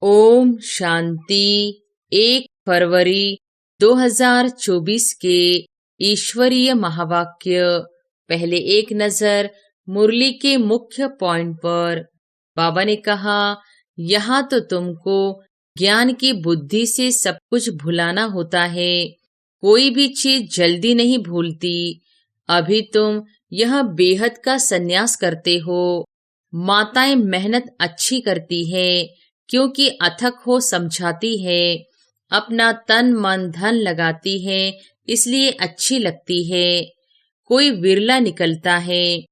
ओम शांति। 1 फरवरी 2024 के ईश्वरीय महावाक्य। पहले एक नजर मुरली के मुख्य पॉइंट पर। बाबा ने कहा, यहाँ तो तुमको ज्ञान की बुद्धि से सब कुछ भुलाना होता है। कोई भी चीज जल्दी नहीं भूलती। अभी तुम यह बेहद का संन्यास करते हो। माताएं मेहनत अच्छी करती है क्योंकि अथक हो समझाती है। अपना तन मन धन लगाती है इसलिए अच्छी लगती है। कोई विरला निकलता है।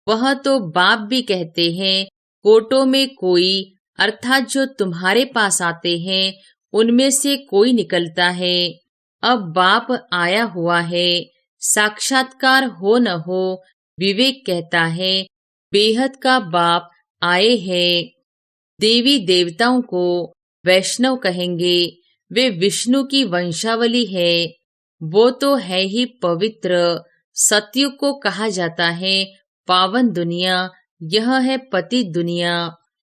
वह तो बाप भी कहते हैं, कोटों में कोई, अर्थात जो तुम्हारे पास आते हैं उनमें से कोई निकलता है। अब बाप आया हुआ है। साक्षात्कार हो न हो, विवेक कहता है बेहद का बाप आए हैं। देवी देवताओं को वैष्णव कहेंगे। वे विष्णु की वंशावली है। वो तो है ही पवित्र। सतयुग को कहा जाता है पावन दुनिया। यह है पति दुनिया।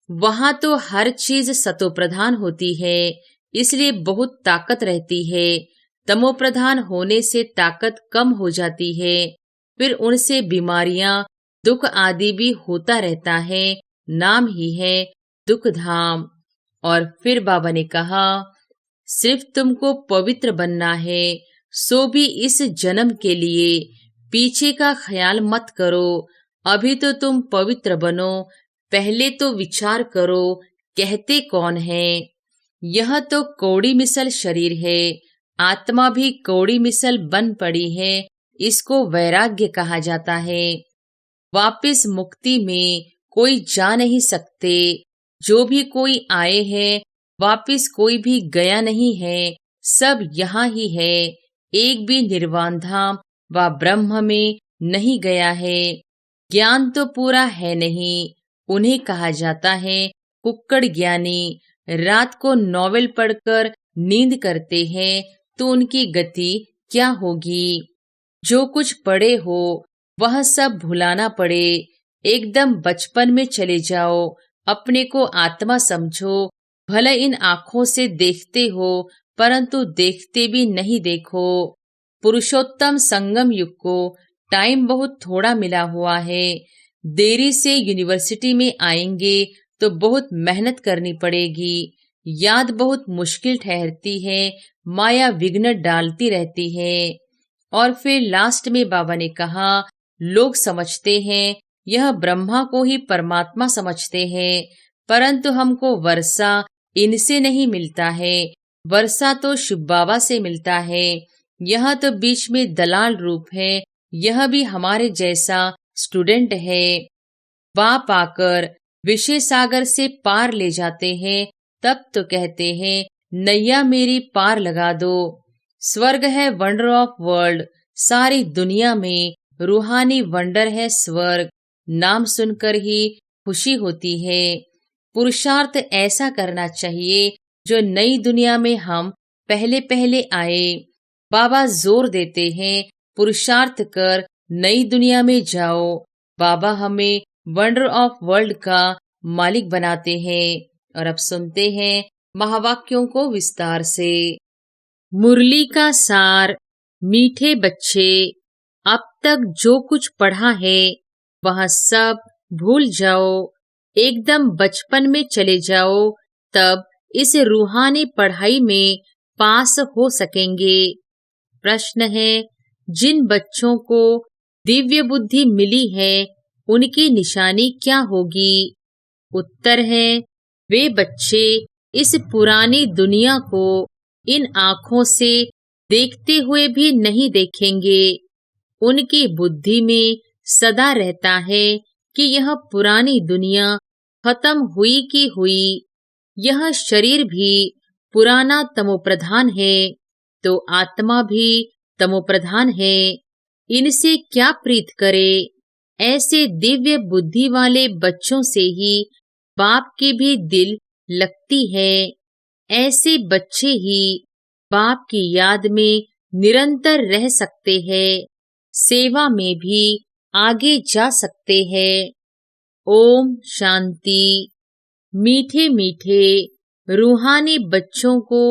वहां तो हर चीज सतोप्रधान होती है, इसलिए बहुत ताकत रहती है। तमोप्रधान होने से ताकत कम हो जाती है। फिर उनसे बीमारियां, दुख आदि भी होता रहता है। नाम ही है दुख धाम। और फिर बाबा ने कहा, सिर्फ तुमको पवित्र बनना है, सो भी इस जन्म के लिए। पीछे का ख्याल मत करो। अभी तो तुम पवित्र बनो। पहले तो विचार करो कहते कौन है। यह तो कौड़ी मिसल शरीर है। आत्मा भी कौड़ी मिसल बन पड़ी है। इसको वैराग्य कहा जाता है। वापिस मुक्ति में कोई जा नहीं सकते। जो भी कोई आए हैं, वापिस कोई भी गया नहीं है। सब यहाँ ही है। एक भी निर्वाण धाम व ब्रह्म में नहीं गया है। ज्ञान तो पूरा है नहीं। उन्हें कहा जाता है कुक्कड़ ज्ञानी। रात को नॉवेल पढ़कर नींद करते हैं तो उनकी गति क्या होगी। जो कुछ पढ़े हो वह सब भुलाना पड़े। एकदम बचपन में चले जाओ। अपने को आत्मा समझो। भले इन आँखों से देखते हो, परंतु देखते भी नहीं देखो। पुरुषोत्तम संगम युग को टाइम बहुत थोड़ा मिला हुआ है। देरी से यूनिवर्सिटी में आएंगे तो बहुत मेहनत करनी पड़ेगी। याद बहुत मुश्किल ठहरती है। माया विघ्न डालती रहती है। और फिर लास्ट में बाबा ने कहा, लोग समझते हैं यह ब्रह्मा को ही परमात्मा समझते हैं, परंतु हमको वर्षा इनसे नहीं मिलता है। वर्षा तो शिव बाबा से मिलता है। यह तो बीच में दलाल रूप है। यह भी हमारे जैसा स्टूडेंट है। बाप आकर विषय सागर से पार ले जाते हैं। तब तो कहते हैं नैया मेरी पार लगा दो। स्वर्ग है वंडर ऑफ वर्ल्ड। सारी दुनिया में रूहानी वंडर है स्वर्ग। नाम सुनकर ही खुशी होती है। पुरुषार्थ ऐसा करना चाहिए जो नई दुनिया में हम पहले पहले आए। बाबा जोर देते हैं पुरुषार्थ कर नई दुनिया में जाओ। बाबा हमें वंडर ऑफ वर्ल्ड का मालिक बनाते हैं। और अब सुनते हैं महावाक्यों को विस्तार से। मुरली का सार। मीठे बच्चे, अब तक जो कुछ पढ़ा है वह सब भूल जाओ। एकदम बचपन में चले जाओ, तब इस रूहानी पढ़ाई में पास हो सकेंगे। प्रश्न है, जिन बच्चों को दिव्य बुद्धि मिली है उनकी निशानी क्या होगी? उत्तर है, वे बच्चे इस पुरानी दुनिया को इन आँखों से देखते हुए भी नहीं देखेंगे। उनकी बुद्धि में सदा रहता है कि यह पुरानी दुनिया खत्म हुई की हुई। यह शरीर भी पुराना तमोप्रधान है, तो आत्मा भी तमोप्रधान है। इनसे क्या प्रीत करे? ऐसे दिव्य बुद्धि वाले बच्चों से ही बाप की भी दिल लगती है। ऐसे बच्चे ही बाप की याद में निरंतर रह सकते हैं। सेवा में भी आगे जा सकते हैं। ओम शांति। मीठे मीठे रूहानी बच्चों को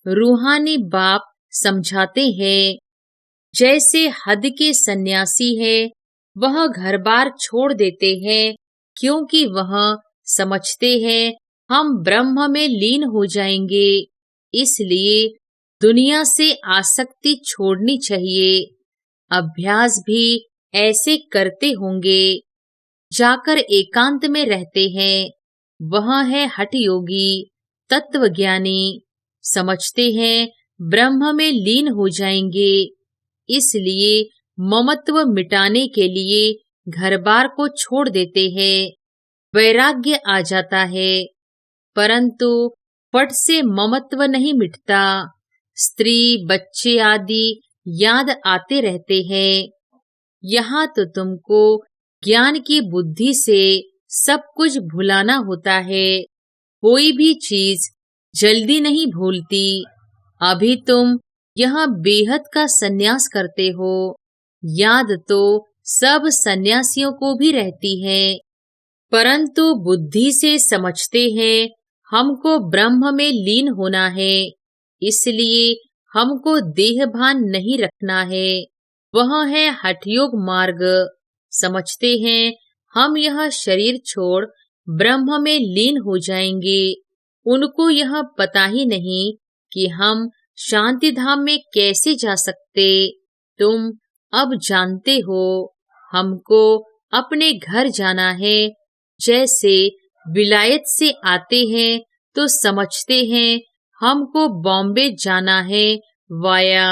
रूहानी बाप समझाते हैं। जैसे हद के सन्यासी है, वह घर बार छोड़ देते हैं क्योंकि वह समझते हैं हम ब्रह्म में लीन हो जाएंगे। इसलिए दुनिया से आसक्ति छोड़नी चाहिए। अभ्यास भी ऐसे करते होंगे। जाकर एकांत में रहते हैं। वह है हठ योगी, तत्वज्ञानी। समझते हैं ब्रह्म में लीन हो जाएंगे। इसलिए ममत्व मिटाने के लिए घर बार को छोड़ देते हैं। वैराग्य आ जाता है, परंतु फट से ममत्व नहीं मिटता। स्त्री बच्चे आदि याद आते रहते हैं। यहाँ तो तुमको ज्ञान की बुद्धि से सब कुछ भुलाना होता है। कोई भी चीज जल्दी नहीं भूलती। अभी तुम यह बेहद का सन्यास करते हो। याद तो सब सन्यासियों को भी रहती है, परंतु बुद्धि से समझते हैं हमको ब्रह्म में लीन होना है। इसलिए हमको देह भान नहीं रखना है। वह है हठयोग मार्ग। समझते हैं हम यह शरीर छोड़ ब्रह्म में लीन हो जाएंगे। उनको यह पता ही नहीं कि हम शांति धाम में कैसे जा सकते। तुम अब जानते हो हमको अपने घर जाना है। जैसे विलायत से आते हैं तो समझते हैं हमको बॉम्बे जाना है वाया।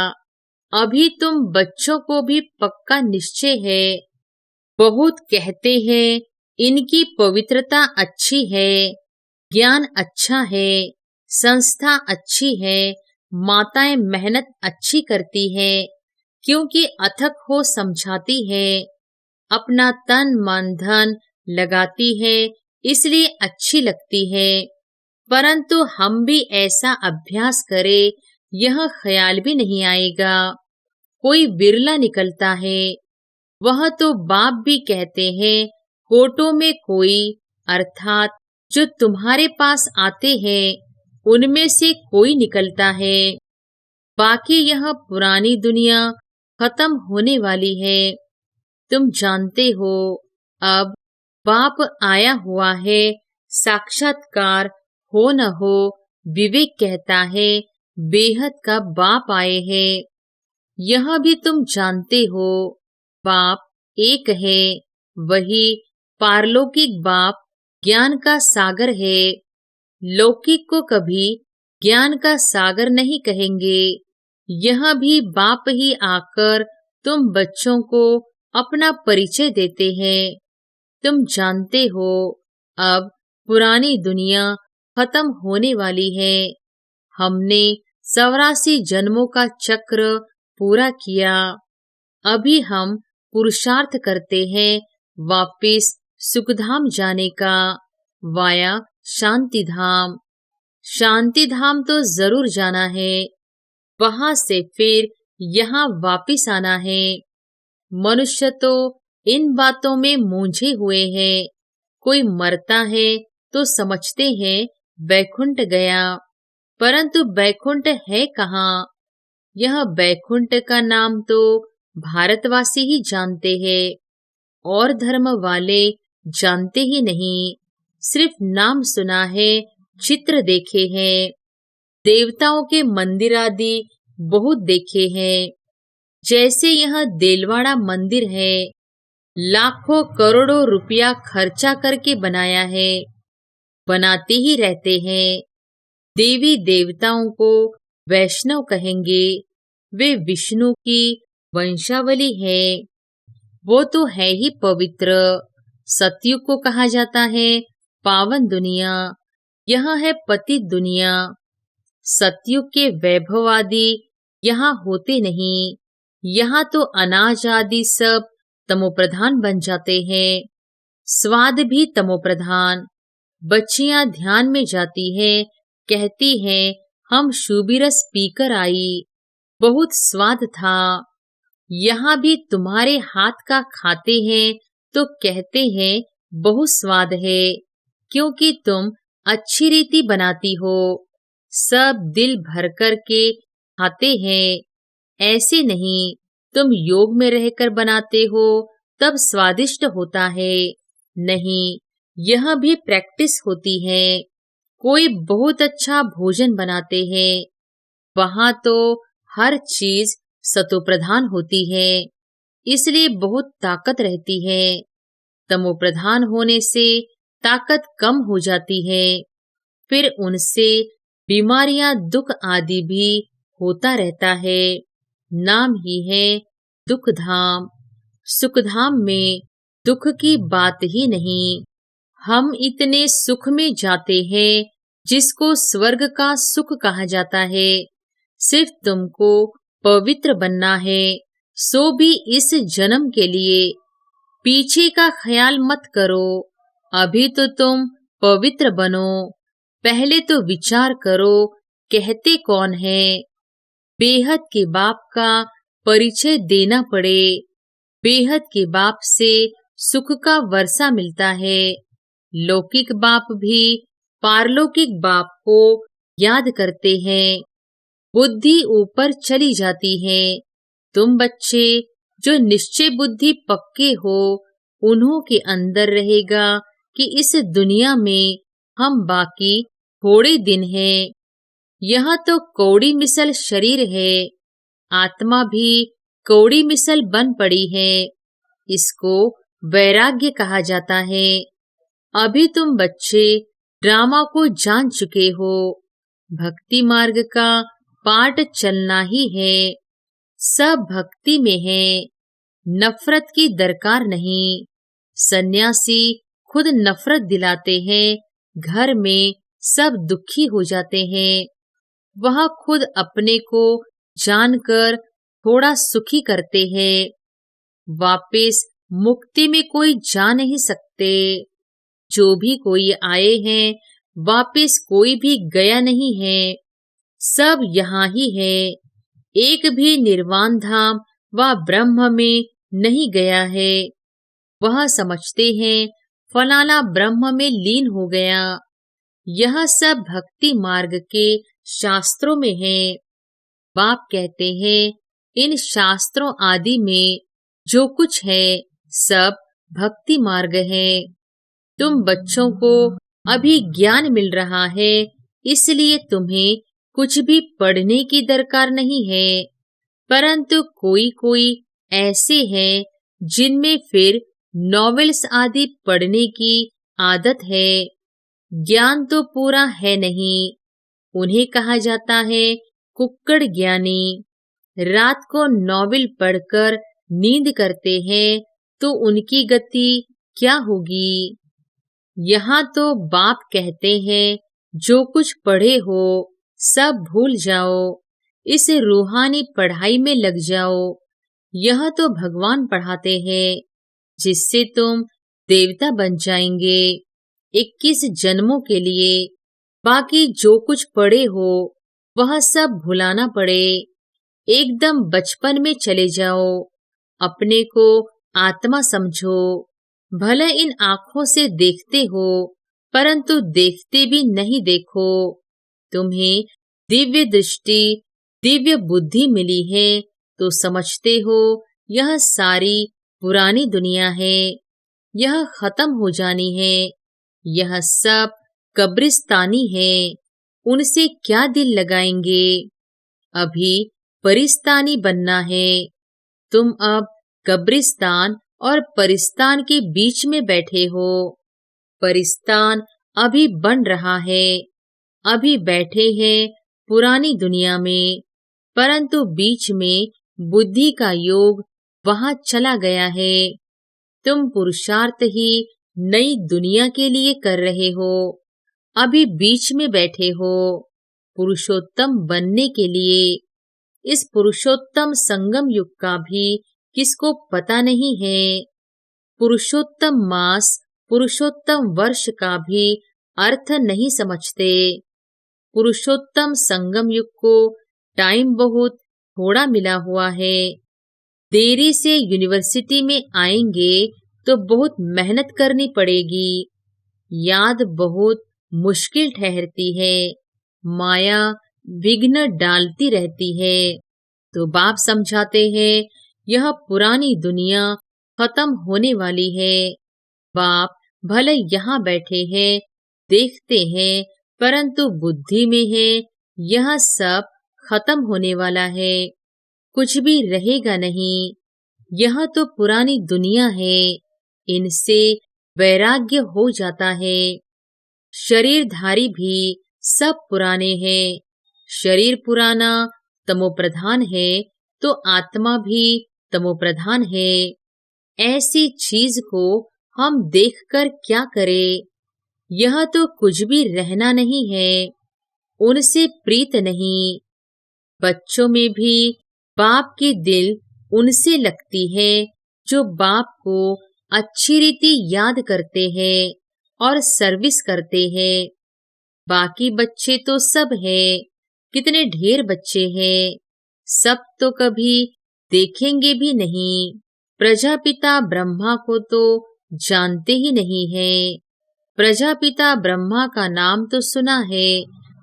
अभी तुम बच्चों को भी पक्का निश्चय है। बहुत कहते हैं इनकी पवित्रता अच्छी है, ज्ञान अच्छा है, संस्था अच्छी है, माताएं मेहनत अच्छी करती है क्योंकि अथक हो समझाती है, अपना तन मन धन लगाती है, इसलिए अच्छी लगती है। परंतु हम भी ऐसा अभ्यास करें, यह ख्याल भी नहीं आएगा। कोई बिरला निकलता है। वह तो बाप भी कहते हैं कोटों में कोई, अर्थात जो तुम्हारे पास आते हैं उनमें से कोई निकलता है। बाकी यह पुरानी दुनिया खत्म होने वाली है। तुम जानते हो अब बाप आया हुआ है। साक्षात्कार हो न हो, विवेक कहता है बेहद का बाप आए हैं। यह भी तुम जानते हो बाप एक है। वही पारलौकिक बाप ज्ञान का सागर है। लौकिक को कभी ज्ञान का सागर नहीं कहेंगे। यह भी बाप ही आकर तुम बच्चों को अपना परिचय देते हैं। तुम जानते हो अब पुरानी दुनिया खत्म होने वाली है। हमने 84 जन्मों का चक्र पूरा किया। अभी हम पुरुषार्थ करते हैं वापिस सुखधाम जाने का, वाया शांति धाम। शांति धाम तो जरूर जाना है। वहां से फिर यहाँ वापिस आना है। मनुष्य तो इन बातों में मूंझे हुए हैं। कोई मरता है तो समझते हैं बैकुंठ गया, परंतु बैकुंठ है कहाँ? यह बैकुंठ का नाम तो भारतवासी ही जानते हैं और धर्म वाले जानते ही नहीं। सिर्फ नाम सुना है, चित्र देखे हैं। देवताओं के मंदिर आदि बहुत देखे हैं। जैसे यह देलवाड़ा मंदिर है, लाखों करोड़ों रुपया खर्चा करके बनाया है, बनाते ही रहते हैं। देवी देवताओं को वैष्णव कहेंगे। वे विष्णु की वंशावली है। वो तो है ही पवित्र। सतयुग को कहा जाता है पावन दुनिया। यह है पतित दुनिया। सतयुग के वैभव आदि यहाँ होते नहीं। यहाँ तो अनाज आदि सब तमोप्रधान बन जाते हैं। स्वाद भी तमोप्रधान। बच्चियां ध्यान में जाती हैं, कहती हैं हम शूबी रस पीकर आई, बहुत स्वाद था। यहाँ भी तुम्हारे हाथ का खाते हैं तो कहते हैं बहुत स्वाद है, क्योंकि तुम अच्छी रीति बनाती हो, सब दिल भर कर के खाते हैं। ऐसे नहीं, तुम योग में रहकर बनाते हो तब स्वादिष्ट होता है। नहीं, यह भी प्रैक्टिस होती है। कोई बहुत अच्छा भोजन बनाते हैं, वहां तो हर चीज सतोप्रधान होती है, इसलिए बहुत ताकत रहती है। तमोप्रधान होने से ताकत कम हो जाती है, फिर उनसे बीमारियां, दुख आदि भी होता रहता है। नाम ही है दुख धाम। सुखधाम में दुख की बात ही नहीं। हम इतने सुख में जाते हैं जिसको स्वर्ग का सुख कहा जाता है। सिर्फ तुमको पवित्र बनना है, सो भी इस जन्म के लिए। पीछे का ख्याल मत करो, अभी तो तुम पवित्र बनो। पहले तो विचार करो, कहते कौन है। बेहद के बाप का परिचय देना पड़े। बेहद के बाप से सुख का वर्षा मिलता है। लौकिक बाप भी पारलौकिक बाप को याद करते हैं। बुद्धि ऊपर चली जाती है। तुम बच्चे जो निश्चय बुद्धि पक्के हो, उन्हों के अंदर रहेगा कि इस दुनिया में हम बाकी थोड़े दिन हैं। यह तो कौड़ी मिसल शरीर है, आत्मा भी कौड़ी मिसल बन पड़ी है। इसको वैराग्य कहा जाता है। अभी तुम बच्चे ड्रामा को जान चुके हो। भक्ति मार्ग का पाठ चलना ही है। सब भक्ति में है, नफरत की दरकार नहीं। सन्यासी खुद नफरत दिलाते हैं, घर में सब दुखी हो जाते हैं। वह खुद अपने को जानकर थोड़ा सुखी करते हैं। वापिस मुक्ति में कोई जा नहीं सकते। जो भी कोई आए हैं, वापिस कोई भी गया नहीं है, सब यहाँ ही है। एक भी निर्वाण धाम व ब्रह्म में नहीं गया है। वह समझते हैं फलाना ब्रह्म में लीन हो गया। यह सब भक्ति मार्ग के शास्त्रों में है। बाप कहते हैं इन शास्त्रों आदि में जो कुछ है सब भक्ति मार्ग है। तुम बच्चों को अभी ज्ञान मिल रहा है, इसलिए तुम्हें कुछ भी पढ़ने की दरकार नहीं है। परंतु कोई कोई ऐसे हैं जिनमें फिर नॉवेल्स आदि पढ़ने की आदत है। ज्ञान तो पूरा है नहीं। उन्हें कहा जाता है कुक्कड़ ज्ञानी। रात को नॉवेल पढ़कर नींद करते हैं तो उनकी गति क्या होगी। यहाँ तो बाप कहते हैं जो कुछ पढ़े हो सब भूल जाओ, इस रूहानी पढ़ाई में लग जाओ। यह तो भगवान पढ़ाते हैं, जिससे तुम देवता बन जाएंगे 21 जन्मों के लिए। बाकी जो कुछ पढ़े हो वह सब भुलाना पड़े। एकदम बचपन में चले जाओ। अपने को आत्मा समझो। भले इन आँखों से देखते हो, परंतु देखते भी नहीं देखो। तुम्हें दिव्य दृष्टि, दिव्य बुद्धि मिली है तो समझते हो यह सारी पुरानी दुनिया है, यह खत्म हो जानी है। यह सब कब्रिस्तानी है, उनसे क्या दिल लगाएंगे। अभी परिस्तानी बनना है। तुम अब कब्रिस्तान और परिस्तान के बीच में बैठे हो। परिस्तान अभी बन रहा है। अभी बैठे हैं पुरानी दुनिया में, परंतु बीच में बुद्धि का योग वहां चला गया है। तुम पुरुषार्थ ही नई दुनिया के लिए कर रहे हो। अभी बीच में बैठे हो पुरुषोत्तम बनने के लिए। इस पुरुषोत्तम संगम युग का भी किसको पता नहीं है। पुरुषोत्तम मास, पुरुषोत्तम वर्ष का भी अर्थ नहीं समझते। पुरुषोत्तम संगम युग को टाइम बहुत थोड़ा मिला हुआ है। देरी से यूनिवर्सिटी में आएंगे तो बहुत मेहनत करनी पड़ेगी। याद बहुत मुश्किल ठहरती है, माया विघ्न डालती रहती है। तो बाप समझाते हैं, यह पुरानी दुनिया खत्म होने वाली है। बाप भले यहाँ बैठे हैं, देखते हैं, परंतु बुद्धि में है यह सब खत्म होने वाला है, कुछ भी रहेगा नहीं। यह तो पुरानी दुनिया है, इनसे वैराग्य हो जाता है। शरीरधारी भी सब पुराने हैं। शरीर पुराना तमोप्रधान है, तो आत्मा भी तमोप्रधान है। ऐसी चीज को हम देखकर क्या करें? यह तो कुछ भी रहना नहीं है, उनसे प्रीत नहीं। बच्चों में भी बाप की दिल उनसे लगती है जो बाप को अच्छी रीति याद करते हैं और सर्विस करते हैं। बाकी बच्चे तो सब हैं, कितने ढेर बच्चे हैं, सब तो कभी देखेंगे भी नहीं। प्रजापिता ब्रह्मा को तो जानते ही नहीं है। प्रजापिता ब्रह्मा का नाम तो सुना है,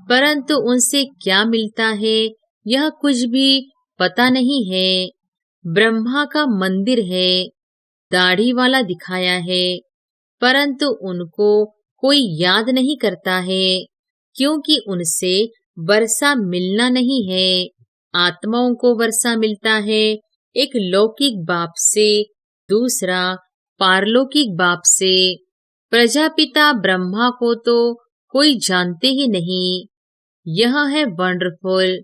परंतु उनसे क्या मिलता है यह कुछ भी पता नहीं है। ब्रह्मा का मंदिर है, दाढ़ी वाला दिखाया है, परंतु उनको कोई याद नहीं करता है, क्योंकि उनसे वर्षा मिलना नहीं है। आत्माओं को वर्षा मिलता है, एक लौकिक बाप से, दूसरा पारलौकिक बाप से। प्रजापिता ब्रह्मा को तो कोई जानते ही नहीं। यह है वंडरफुल।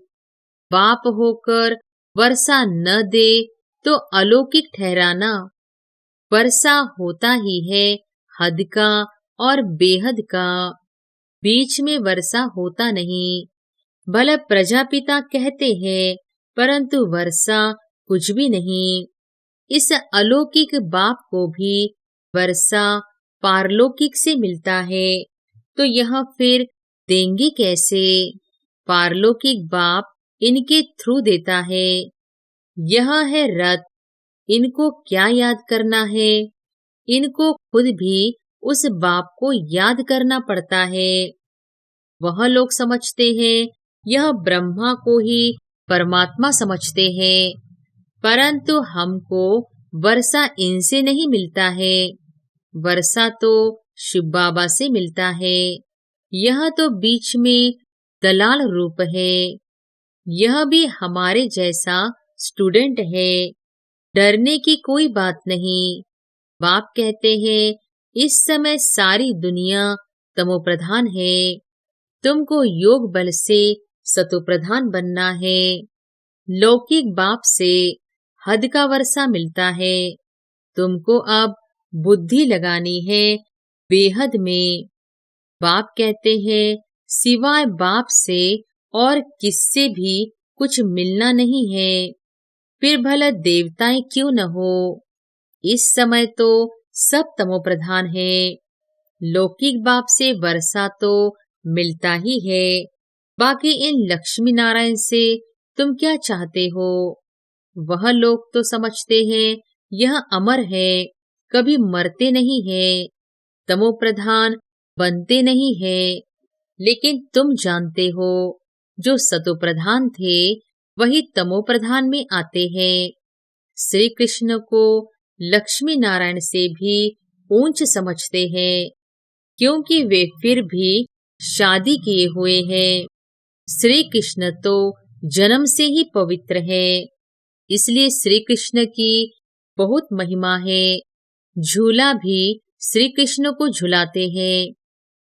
बाप होकर वर्षा न दे तो अलौकिक ठहराना। वर्षा होता ही है हद का और बेहद का, बीच में वर्षा होता नहीं। भले प्रजापिता कहते हैं, परंतु वर्षा कुछ भी नहीं। इस अलौकिक बाप को भी वर्षा पारलौकिक से मिलता है, तो यह फिर देंगे कैसे? पारलौकिक बाप इनके थ्रू देता है। यह है रथ, इनको क्या याद करना है? इनको खुद भी उस बाप को याद करना पड़ता है। वह लोग समझते हैं यह ब्रह्मा को ही परमात्मा समझते हैं, परंतु हमको वर्षा इनसे नहीं मिलता है। वर्षा तो शिव बाबा से मिलता है। यह तो बीच में दलाल रूप है। यह भी हमारे जैसा स्टूडेंट है, डरने की कोई बात नहीं। बाप कहते हैं इस समय सारी दुनिया तमोप्रधान है, तुमको योग बल से सतोप्रधान बनना है। लौकिक बाप से हद का वर्षा मिलता है, तुमको अब बुद्धि लगानी है बेहद में। बाप कहते हैं सिवाय बाप से और किससे भी कुछ मिलना नहीं है, फिर भला देवताएं क्यों न हो। इस समय तो सब तमोप्रधान है। लौकिक बाप से वर्षा तो मिलता ही है, बाकी इन लक्ष्मी नारायण से तुम क्या चाहते हो? वह लोग तो समझते हैं यह अमर है, कभी मरते नहीं है, तमोप्रधान बनते नहीं है। लेकिन तुम जानते हो जो सतोप्रधान थे वही तमोप्रधान में आते हैं। श्री कृष्ण को लक्ष्मी नारायण से भी ऊंच समझते हैं, क्योंकि वे फिर भी शादी किए हुए हैं। श्री कृष्ण तो जन्म से ही पवित्र है, इसलिए श्री कृष्ण की बहुत महिमा है। झूला भी श्री कृष्ण को झुलाते हैं,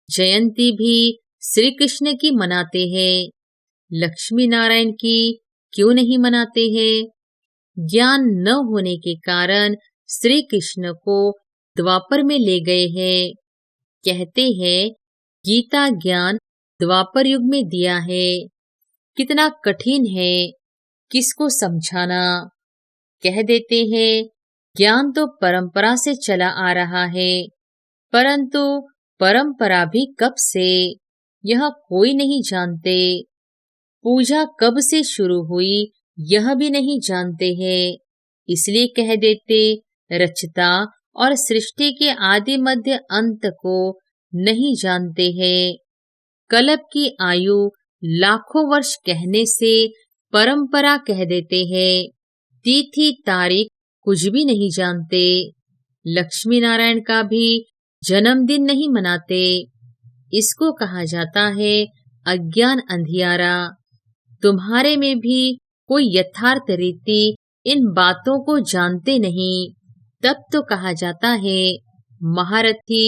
जयंती भी श्री कृष्ण की मनाते हैं, लक्ष्मी नारायण की क्यों नहीं मनाते हैं? ज्ञान न होने के कारण श्री कृष्ण को द्वापर में ले गए हैं। कहते हैं गीता ज्ञान द्वापर युग में दिया है, कितना कठिन है किसको समझाना। कह देते हैं ज्ञान तो परंपरा से चला आ रहा है, परंतु परंपरा भी कब से यह कोई नहीं जानते। पूजा कब से शुरू हुई यह भी नहीं जानते हैं, इसलिए कह देते रचता और सृष्टि के आदि मध्य अंत को नहीं जानते हैं। कल्प की आयु लाखों वर्ष कहने से परंपरा कह देते हैं। तिथि तारीख कुछ भी नहीं जानते। लक्ष्मी नारायण का भी जन्मदिन नहीं मनाते। इसको कहा जाता है अज्ञान अंधियारा। तुम्हारे में भी कोई यथार्थ रीति इन बातों को जानते नहीं। तब तो कहा जाता है महारथी,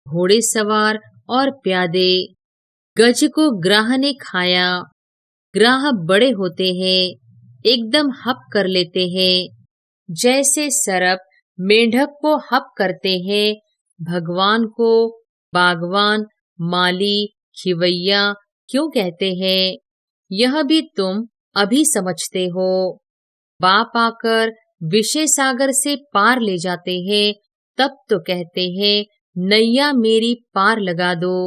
घोड़ेसवार और प्यादे। गज को ग्राह ने खाया। ग्राह बड़े होते हैं, एकदम हप कर लेते हैं। जैसे सरप मेंढक को हप करते हैं, भगवान को बागवान, माली, खिवैया क्यों कहते हैं, यह भी तुम अभी समझते हो। बाप आकर विषय सागर से पार ले जाते हैं, तब तो कहते हैं नैया मेरी पार लगा दो।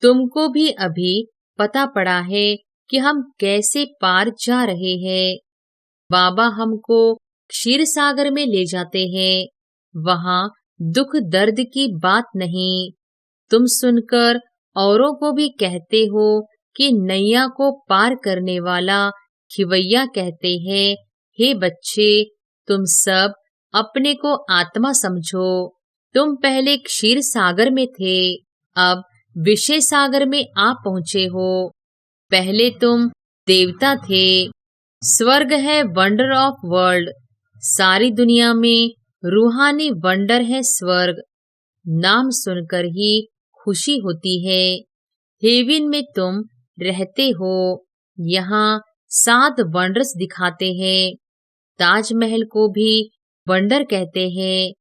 तुमको भी अभी पता पड़ा है कि हम कैसे पार जा रहे हैं। बाबा हमको क्षीर सागर में ले जाते हैं। वहां दुख दर्द की बात नहीं। तुम सुनकर औरों को भी कहते हो कि नैया को पार करने वाला खिवैया कहते हैं। हे बच्चे, तुम सब अपने को आत्मा समझो। तुम पहले क्षीर सागर में थे, अब विषय सागर में आ पहुंचे हो। पहले तुम देवता थे। स्वर्ग है वंडर ऑफ वर्ल्ड। सारी दुनिया में रूहानी वंडर है स्वर्ग। नाम सुनकर ही खुशी होती है। हेवन में तुम रहते हो। यहाँ 7 वंडर्स दिखाते हैं। ताजमहल को भी वंडर कहते हैं,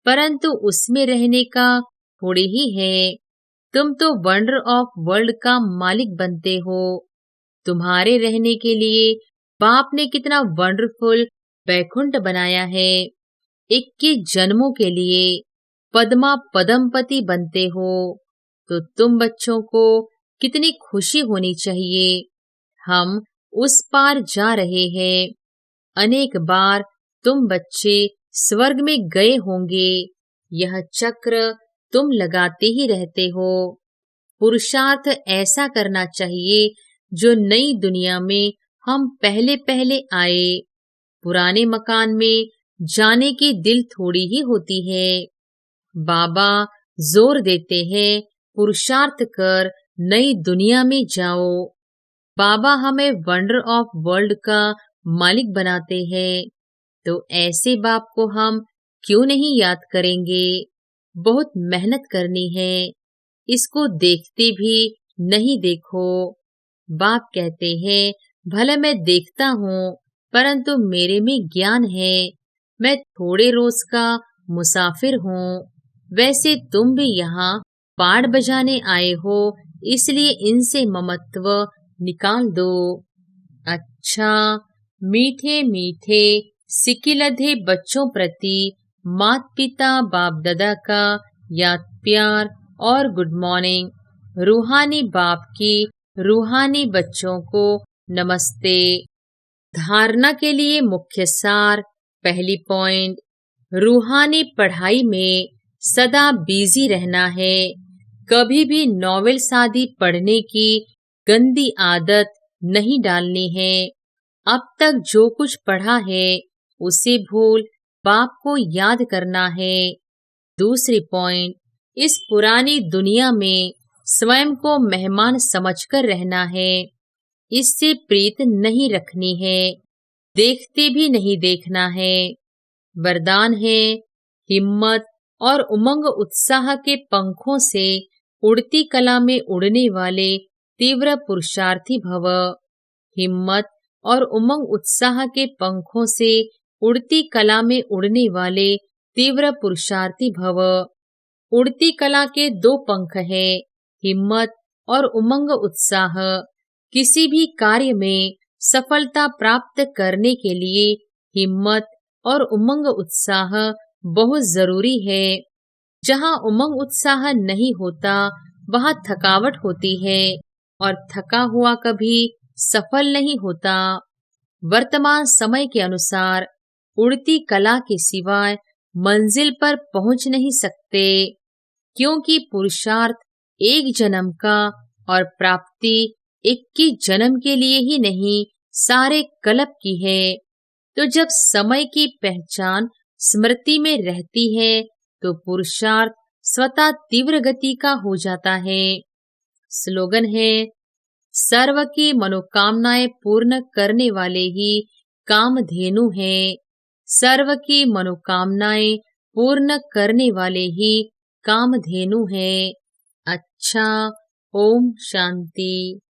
परंतु उसमें रहने का थोड़ी ही है। तुम तो वंडर ऑफ वर्ल्ड का मालिक बनते हो। तुम्हारे रहने के लिए बाप ने कितना वंडरफुल वैकुंठ बनाया है। 21 जन्मों के लिए पद्मा पदमपति बनते हो, तो तुम बच्चों को कितनी खुशी होनी चाहिए। हम उस पार जा रहे हैं। अनेक बार तुम बच्चे स्वर्ग में गए होंगे। यह चक्र तुम लगाते ही रहते हो। पुरुषार्थ ऐसा करना चाहिए जो नई दुनिया में हम पहले पहले आए। पुराने मकान में जाने की दिल थोड़ी ही होती है। बाबा जोर देते हैं पुरुषार्थ कर नई दुनिया में जाओ। बाबा हमें वंडर ऑफ वर्ल्ड का मालिक बनाते हैं, तो ऐसे बाप को हम क्यों नहीं याद करेंगे। बहुत मेहनत करनी है। इसको देखते भी नहीं देखो। बाप कहते हैं भले मैं देखता हूँ, परंतु मेरे में ज्ञान है। मैं थोड़े रोज का मुसाफिर हूँ। वैसे तुम भी यहाँ पाड़ बजाने आए हो, इसलिए इनसे ममत्व निकाल दो। अच्छा, मीठे मीठे सिकिलधे बच्चों प्रति माता पिता बाप दादा का याद प्यार और गुड मॉर्निंग। रूहानी बाप की रूहानी बच्चों को नमस्ते। धारणा के लिए मुख्य सार। पहली पॉइंट, रूहानी पढ़ाई में सदा बिजी रहना है। कभी भी नॉवेल आदि पढ़ने की गंदी आदत नहीं डालनी है। अब तक जो कुछ पढ़ा है उसे भूल बाप को याद करना है। दूसरी पॉइंट, इस पुरानी दुनिया में स्वयं को मेहमान समझकर रहना है। इससे प्रीत नहीं रखनी है, देखते भी नहीं देखना है। वरदान है, हिम्मत और उमंग उत्साह के पंखों से उड़ती कला में उड़ने वाले तीव्र पुरुषार्थी भव। हिम्मत और उमंग उत्साह के पंखों से उड़ती कला में उड़ने वाले तीव्र पुरुषार्थी भव। उड़ती कला के 2 पंख हैं, हिम्मत और उमंग उत्साह। किसी भी कार्य में सफलता प्राप्त करने के लिए हिम्मत और उमंग उत्साह बहुत जरूरी है। जहाँ उमंग उत्साह नहीं होता, वहाँ थकावट होती है और थका हुआ कभी सफल नहीं होता। वर्तमान समय के अनुसार उड़ती कला के सिवाय मंजिल पर पहुंच नहीं सकते, क्योंकि पुरुषार्थ एक जन्म का और प्राप्ति एक के जन्म के लिए ही नहीं, सारे कल्प की है। तो जब समय की पहचान स्मृति में रहती है तो पुरुषार्थ स्वतः तीव्र गति का हो जाता है। स्लोगन है, सर्व की मनोकामनाएं पूर्ण करने वाले ही कामधेनु हैं। सर्व की मनोकामनाएं पूर्ण करने वाले ही कामधेनु हैं। अच्छा, ओम शांति।